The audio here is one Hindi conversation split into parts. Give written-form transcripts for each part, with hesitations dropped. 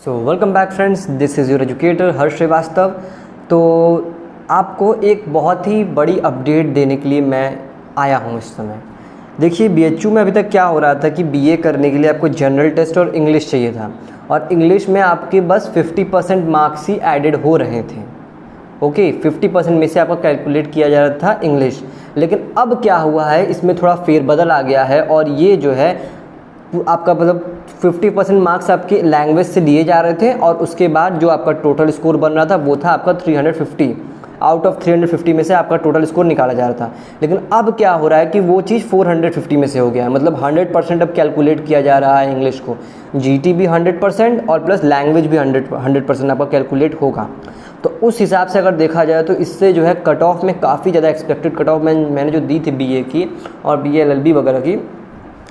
So welcome back friends, this is your educator Harsh Srivastava. तो आपको एक बहुत ही बड़ी अपडेट देने के लिए मैं आया हूँ इस समय। देखिए, बीएचयू में अभी तक क्या हो रहा था कि बीए करने के लिए आपको जनरल टेस्ट और इंग्लिश चाहिए था, और इंग्लिश में आपके बस 50% मार्क्स ही एडेड हो रहे थे। ओके, 50% में से आपका कैलकुलेट किया जा रहा था इंग्लिश। लेकिन अब क्या हुआ है, इसमें थोड़ा फेरबदल आ गया है, और ये जो है आपका मतलब 50% मार्क्स आपके लैंग्वेज से दिए जा रहे थे, और उसके बाद जो आपका टोटल स्कोर बन रहा था वो था आपका 350। आउट ऑफ 350 में से आपका टोटल स्कोर निकाला जा रहा था। लेकिन अब क्या हो रहा है कि वो चीज़ 450 में से हो गया है। मतलब 100% अब कैलकुलेट किया जा रहा है इंग्लिश को। जीटी भी 100% और प्लस लैंग्वेज भी 100% आपका कैलकुलेट होगा। तो उस हिसाब से अगर देखा जाए तो इससे जो है कट ऑफ में काफ़ी ज़्यादा एक्सपेक्टेड कट ऑफ मैंने जो दी थी बीए की और बीए एलएलबी वगैरह की,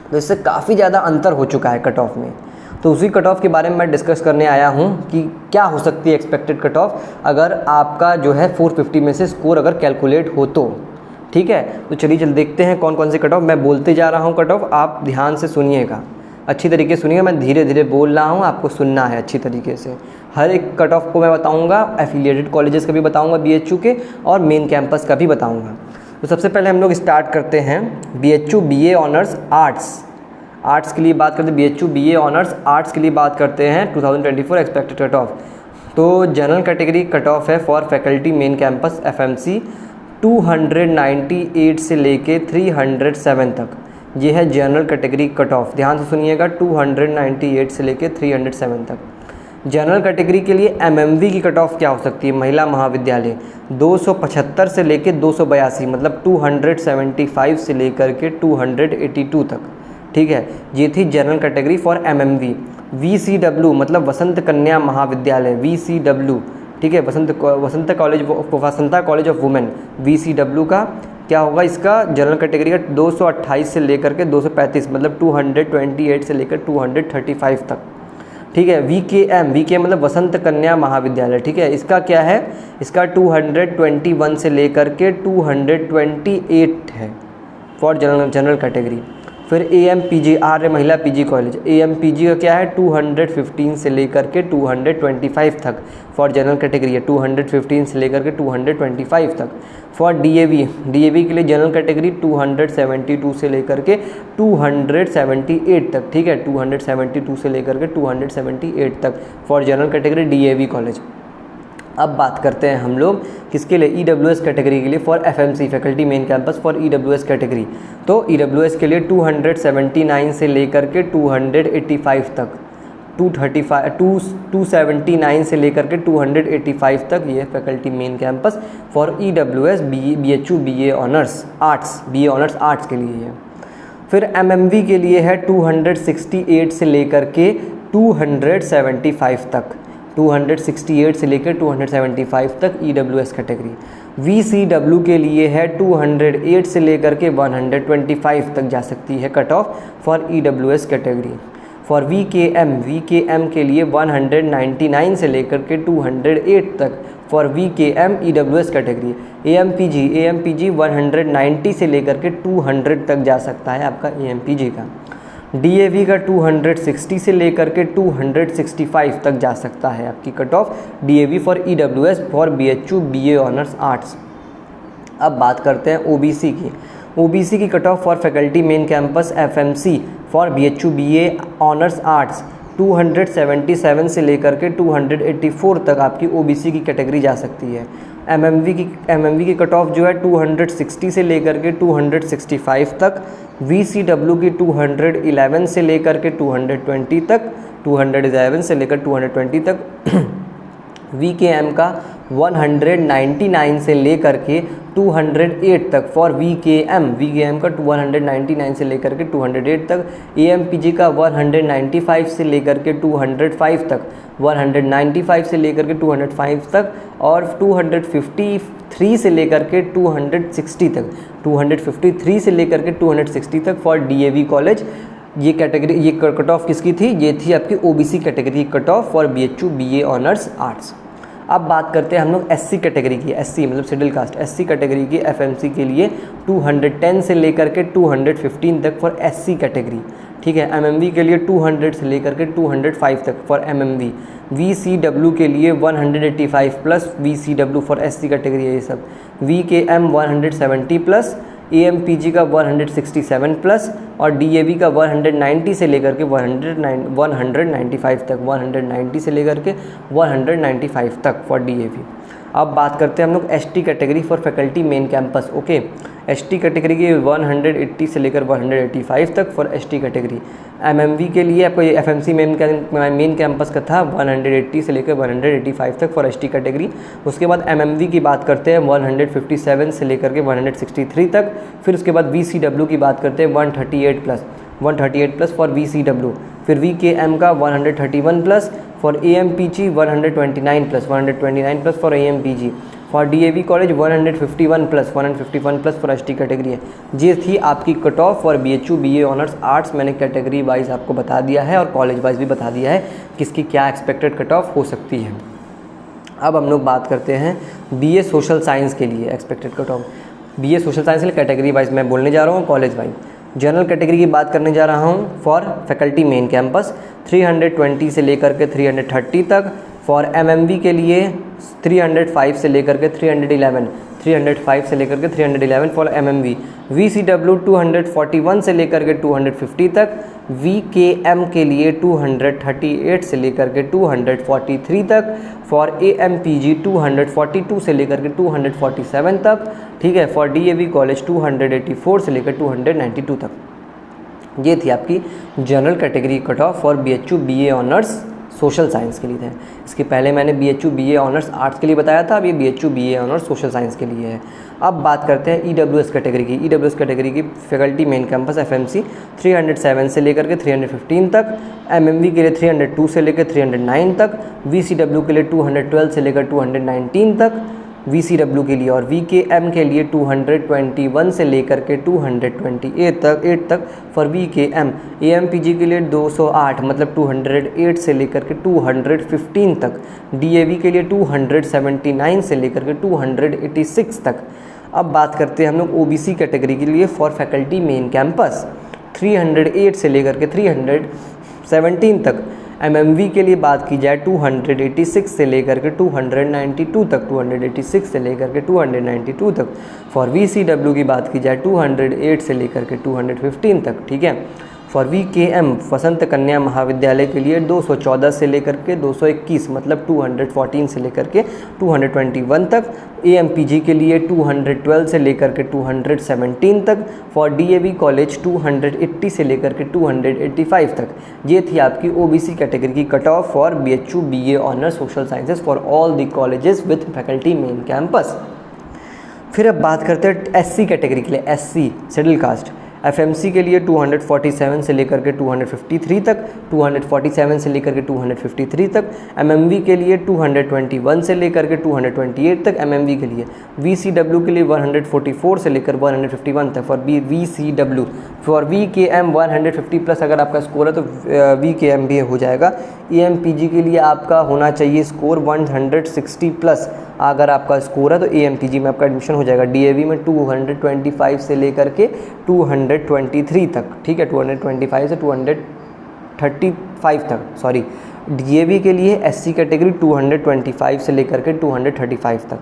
तो इससे काफ़ी ज़्यादा अंतर हो चुका है कट ऑफ में। तो उसी कट ऑफ के बारे में मैं डिस्कस करने आया हूँ कि क्या हो सकती है एक्सपेक्टेड कट ऑफ अगर आपका जो है 450 में से स्कोर अगर कैलकुलेट हो तो। ठीक है, तो चलिए देखते हैं कौन कौन से कट ऑफ मैं बोलते जा रहा हूँ। कट ऑफ आप ध्यान से सुनिएगा, अच्छी तरीके से सुनिएगा। मैं धीरे धीरे बोल रहा हूँ, आपको सुनना है अच्छी तरीके से। हर एक कट ऑफ को मैं बताऊँगा, एफिलिएटेड कॉलेजेस का भी बताऊँगा बीएचयू के, और मेन कैंपस का भी बताऊँगा। तो सबसे पहले हम लोग स्टार्ट करते हैं बीएचयू बीए ऑनर्स आर्ट्स के लिए बात करते हैं। बीएचयू बीए ऑनर्स आर्ट्स के लिए बात करते हैं 2024 एक्सपेक्टेड कट ऑफ। तो जनरल कैटेगरी कट ऑफ है for faculty main campus FMC 298 से लेके 307 तक। ये है जनरल कैटेगरी कट ऑफ, ध्यान से सुनिएगा। 298 से लेके 307 तक। जनरल कैटेगरी के लिए एमएमवी की कट ऑफ क्या हो सकती है? महिला महाविद्यालय 275 से लेके 282, मतलब 275 से लेकर के 282 तक। ठीक है, ये थी जनरल कैटेगरी फॉर एमएमवी। वीसीडब्ल्यू मतलब वसंत कन्या महाविद्यालय, वीसीडब्ल्यू, ठीक है, वसंता कॉलेज ऑफ वुमेन, वीसीडब्ल्यू का क्या होगा? इसका जनरल कैटेगरी का 228 से लेकर के 235, मतलब 228 से लेकर 235 तक। ठीक है, वीकेएम मतलब वसंत कन्या महाविद्यालय, ठीक है, इसका क्या है? इसका 221 से लेकर के 228 है फॉर जनरल कैटेगरी। फिर एएमपीजी आर्य महिला पीजी कॉलेज, एएमपीजी का क्या है? 215 से लेकर के 225 तक फॉर जनरल कैटेगरी है, 215 से लेकर के 225 तक। फॉर डीएवी के लिए जनरल कैटेगरी 272 से लेकर के 278 तक। ठीक है, 272 से लेकर के 278 तक for general category DAV college. अब बात करते हैं हम लोग किसके लिए? ईडब्ल्यूएस कैटेगरी के लिए for FMC faculty main campus for EWS category. तो ईडब्ल्यूएस के लिए 279 से लेकर के 285 तक, 279 से लेकर के 285 तक ये faculty main campus for EWS BHU BA honours arts, BA honours arts के लिए है। फिर एमएमवी के लिए है 268 से लेकर के 275 तक, 268 से लेकर 275 तक ईडब्ल्यूएस कैटेगरी। वीसीडब्ल्यू के लिए है 208 से लेकर के 125 तक जा सकती है cut off for EWS category. For VKM के लिए 199 से लेकर के 208 तक for VKM EWS category. AMPG 190 से लेकर के 200 तक जा सकता है आपका एएमपीजी का। डीएवी का 260 से लेकर के 265 तक जा सकता है आपकी cut off DAV for EWS for BHU BA honours arts. अब बात करते हैं ओबीसी की। ओबीसी की cut off for faculty main campus FMC for BHU BA honours arts 277 से लेकर के 284 तक आपकी ओबीसी की कैटेगरी जा सकती है। एमएमवी की कट ऑफ जो है 260 से लेकर के 265 तक। वीसीडब्ल्यू की 211 से लेकर के 220 तक, 211 से लेकर 220 तक। वीकेएम का 199 से लेकर के 208 तक फॉर वीकेएम का 199 से लेकर के 208 तक। एएमपीजी का 195 से लेकर के 205 तक, 195 से लेकर के 205 तक। और 253 से लेकर के 260 तक, 253 से लेकर के 260 तक फॉर डीएवी कॉलेज। ये कैटेगरी, ये कट ऑफ किसकी थी? ये थी आपकी OBC category cut off for BHU BA honours arts. अब बात करते हैं हम लोग एससी कैटेगरी की। एससी मतलब शेड्यूल कास्ट, एससी कैटेगरी की एफएमसी के लिए 210 से लेकर के 215 तक फॉर एससी कैटेगरी। ठीक है। MMV के लिए 200 से लेकर के 205 तक फॉर MMV। VCW के लिए 185 plus, VCW for SC category है ये सब। VKM 170 प्लस, AMPG का 167 प्लस और DAV का 190 से लेकर के 195 तक, 190 से लेकर के 195 तक फॉर DAV। अब बात करते हैं हम लोग ST category for faculty main campus. Okay, ST category की 180 से लेकर 185 तक फॉर ST कैटेगरी। MMV के लिए आपको ये FMC मेन कैंपस का था 180 से लेकर 185 तक फॉर ST कैटेगरी। उसके बाद MMV की बात करते हैं 157 से लेकर के 163 तक। फिर उसके बाद VCW की बात करते हैं 138 प्लस फॉर VCW। फिर VKM का 131 plus for AMPG, 129 plus for AMPG। For DAV college 151 plus for ST category है। ये थी आपकी cut off for BHU BA honours arts. मैंने कैटेगरी वाइज आपको बता दिया है और कॉलेज वाइज भी बता दिया है किसकी क्या एक्सपेक्टेड कट ऑफ हो सकती है। अब हम लोग बात करते हैं BA सोशल साइंस के लिए expected cut off. BA social science के लिए कैटेगरी वाइज मैं बोलने जा रहा हूँ, कॉलेज वाइज। जनरल कैटेगरी की बात करने जा रहा हूँ फॉर फैकल्टी मेन कैंपस 320 से लेकर के 330 तक। फॉर MMV के लिए 305 से लेकर के 311 फॉर MMV। VCW 241 से लेकर के 250 तक। VKM के लिए 238 से लेकर के 243 तक। फॉर AMPG 242 से लेकर के 247 तक, ठीक है। फॉर DAV कॉलेज 284 से लेकर 292 तक। ये थी आपकी general category cut off for BHU BA honours social science के लिए थे। इसके पहले मैंने BHU BA ऑनर्स आर्ट्स के लिए बताया था, अब ये BHU BA honours social science के लिए है। अब बात करते हैं EWS कैटेगरी की। EWS कैटेगरी की फैकल्टी मेन कैंपस FMC 307 से लेकर के 315 तक। MMV के लिए 302 से लेकर 309 तक। VCW के लिए 212 से लेकर 219 तक VCW के लिए। और VKM के लिए 221 से लेकर के 228 तक फॉर VKM। AMPG के लिए 208 मतलब 208 से लेकर के 215 तक। DAV के लिए 279 से लेकर के 286 तक। अब बात करते हैं हम लोग OBC कैटेगरी के लिए फॉर फैकल्टी मेन कैंपस 308 से लेकर के 317 तक। MMV के लिए बात की जाए 286 से लेकर के 292 तक, 286 से लेकर के 292 तक। फॉर VCW की बात की जाए 208 से लेकर के 215 तक, ठीक है। फॉर VKM वसंत कन्या महाविद्यालय के लिए 214 से लेकर के 221 मतलब 214 से लेकर के 221 तक। AMPG के लिए 212 से लेकर के 217 तक। फॉर DAV कॉलेज 280 से लेकर के 285 तक। ये थी आपकी OBC कैटेगरी की cut off for BHU BA honours social sciences for all the colleges with faculty main campus. फिर अब बात करते हैं SC कैटेगरी के लिए। SC शेड्यूल कास्ट FMC के लिए 247 से लेकर के 253 तक, 247 से लेकर के 253 तक। MMV के लिए 221 से लेकर के 228 तक MMV के लिए। VCW के लिए 144 से लेकर 151 तक for VCW। For VKM 150 plus अगर आपका स्कोर है तो VKM भी हो जाएगा। AMPG के लिए आपका होना चाहिए स्कोर 160 प्लस अगर आपका स्कोर है तो AMPG में आपका एडमिशन हो जाएगा। DAV में 225 से लेकर के 223 तक, ठीक है, 225 से 235 तक, सॉरी। DAV के लिए SC कैटेगरी 225 से लेकर के 235 तक।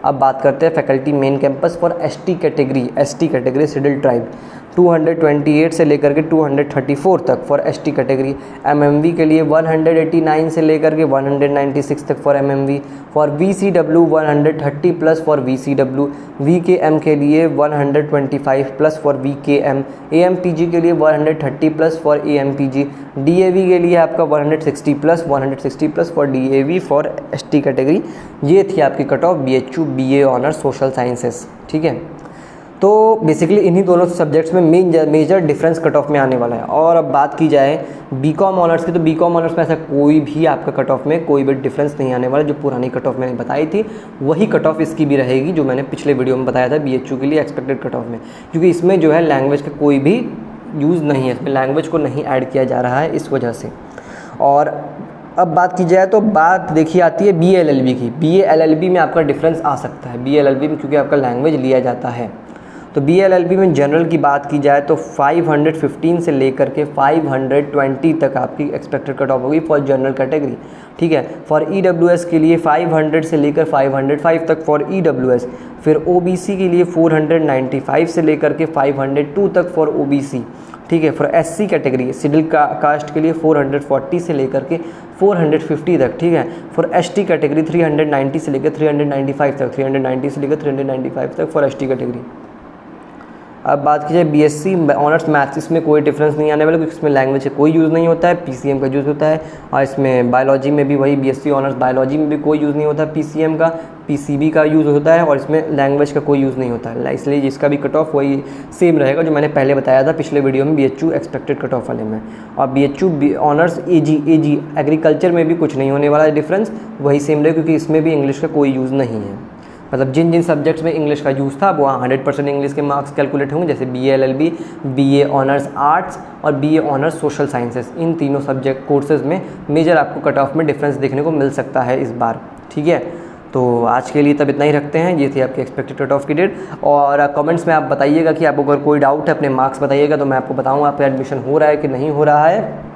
अब बात करते हैं faculty main campus for ST category schedule tribe 228 से लेकर के 234 तक फॉर ST कैटेगरी। MMV के लिए 189 से लेकर के 196 तक for MMV। For VCW 130 plus for VCW। VKM के लिए 125 प्लस फॉर VKM। AMPG के लिए 130 प्लस फॉर AMPG। DAV के लिए आपका 160 plus for DAV for ST category. ये थी आपकी cut off BHU BA honours social sciences, ठीक है। तो बेसिकली इन्हीं दोनों सब्जेक्ट्स में मेजर डिफरेंस कट ऑफ में आने वाला है। और अब बात की जाए BCom ऑनर्स की तो BCom ऑनर्स में ऐसा कोई भी आपका कट ऑफ में कोई भी डिफरेंस नहीं आने वाला। जो पुरानी कट ऑफ मैंने बताई थी वही कट ऑफ इसकी भी रहेगी जो मैंने पिछले वीडियो में बताया था BHU के लिए एक्सपेक्टेड कट ऑफ में, क्योंकि इसमें जो है लैंग्वेज का कोई भी यूज़ नहीं है, इसमें लैंग्वेज को नहीं ऐड किया जा रहा है इस वजह से। और अब बात की जाए तो बात देखिए आती है BA LLB की। BA LLB में आपका डिफरेंस आ सकता है, BA LLB में क्योंकि आपका लैंग्वेज लिया जाता है। तो BLLB में जनरल की बात की जाए तो 515 से लेकर के 520 तक आपकी एक्सपेक्टेड कट ऑफ होगी फॉर जनरल कैटेगरी, ठीक है। फॉर EWS के लिए 500 से लेकर 505 तक फॉर EWS। फिर OBC के लिए 495 से लेकर के 502 तक फॉर OBC, ठीक है। For SC category schedule caste के लिए 440 से लेकर के 450 तक, ठीक है। फॉर ST कैटेगरी 390 से लेकर 395 तक, 390 से लेकर 395 तक फॉर ST कैटेगरी। अब बात की जाए BSc ऑनर्स मैथ्स, इसमें कोई डिफरेंस नहीं आने वाला क्योंकि इसमें लैंग्वेज का कोई यूज़ नहीं होता है, PCM का यूज़ होता है। और इसमें बायोलॉजी में भी वही BSc ऑनर्स बायोलॉजी में भी कोई यूज़ नहीं होता PCM का, PCB का यूज़ होता है और इसमें लैंग्वेज का कोई यूज़ नहीं होता है, इसलिए जिसका भी कट ऑफ वही सेम रहेगा जो मैंने पहले बताया था पिछले वीडियो में BHU एक्सपेक्टेड कट ऑफ वाले में। और BHU ऑनर्स AG एग्रीकल्चर में भी कुछ नहीं होने वाला डिफरेंस, वही सेम रहेगा क्योंकि इसमें भी इंग्लिश का कोई यूज़ नहीं है। मतलब जिन जिन सब्जेक्ट्स में इंग्लिश का यूज़ था वो 100% इंग्लिश के मार्क्स कैलकुलेट होंगे, जैसे BLLB, BA ऑनर्स आर्ट्स और BA ऑनर्स सोशल साइंसेस। इन तीनों सब्जेक्ट कोर्सेज़ में मेजर आपको कट ऑफ में डिफरेंस देखने को मिल सकता है इस बार, ठीक है। तो आज के लिए तब इतना ही रखते हैं। ये थी आपकी एक्सपेक्टेड कट ऑफ की डेट। और कमेंट्स में आप बताइएगा कि आपको अगर कोई डाउट है अपने मार्क्स बताइएगा तो मैं आपको बताऊँगा आपका एडमिशन हो रहा है कि नहीं हो रहा है।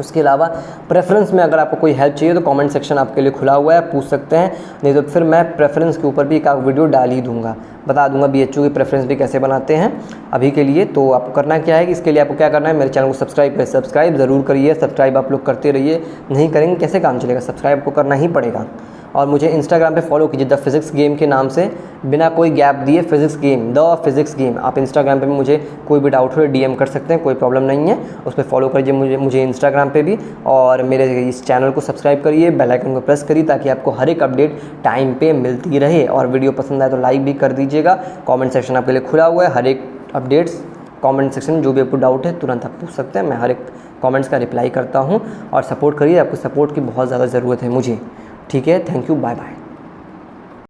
उसके अलावा प्रेफरेंस में अगर आपको कोई हेल्प चाहिए तो कमेंट सेक्शन आपके लिए खुला हुआ है, पूछ सकते हैं। नहीं तो फिर मैं प्रेफरेंस के ऊपर भी एक वीडियो डाल ही दूंगा, बता दूंगा BHU की प्रेफरेंस भी कैसे बनाते हैं अभी के लिए। तो आपको करना क्या है कि इसके लिए आपको क्या करना है, मेरे चैनल को सब्सक्राइब करें, सब्सक्राइब ज़रूर करिए, सब्सक्राइब आप लोग करते रहिए, नहीं करेंगे कैसे काम चलेगा, सब्सक्राइब आपको करना ही पड़ेगा। और मुझे इंस्टाग्राम पे फॉलो कीजिए द फिज़िक्स गेम के नाम से, बिना कोई गैप दिए physics game, the physics game. आप इंस्टाग्राम पे मुझे कोई भी डाउट हो DM कर सकते हैं, कोई प्रॉब्लम नहीं है। उस पर फॉलो करिए मुझे इंस्टाग्राम पे भी, और मेरे इस चैनल को सब्सक्राइब करिए, बेल आइकन को प्रेस करिए ताकि आपको हर एक अपडेट टाइम पे मिलती रहे। और वीडियो पसंद आए तो लाइक भी कर दीजिएगा। कमेंट सेक्शन आपके लिए खुला हुआ है, हर एक अपडेट्स कमेंट सेक्शन में जो भी आपको डाउट है तुरंत आप पूछ सकते हैं, मैं हर एक कमेंट्स का रिप्लाई करता हूँ। और सपोर्ट करिए, आपको सपोर्ट की बहुत ज़्यादा ज़रूरत है मुझे, ठीक है। Thank you, bye bye.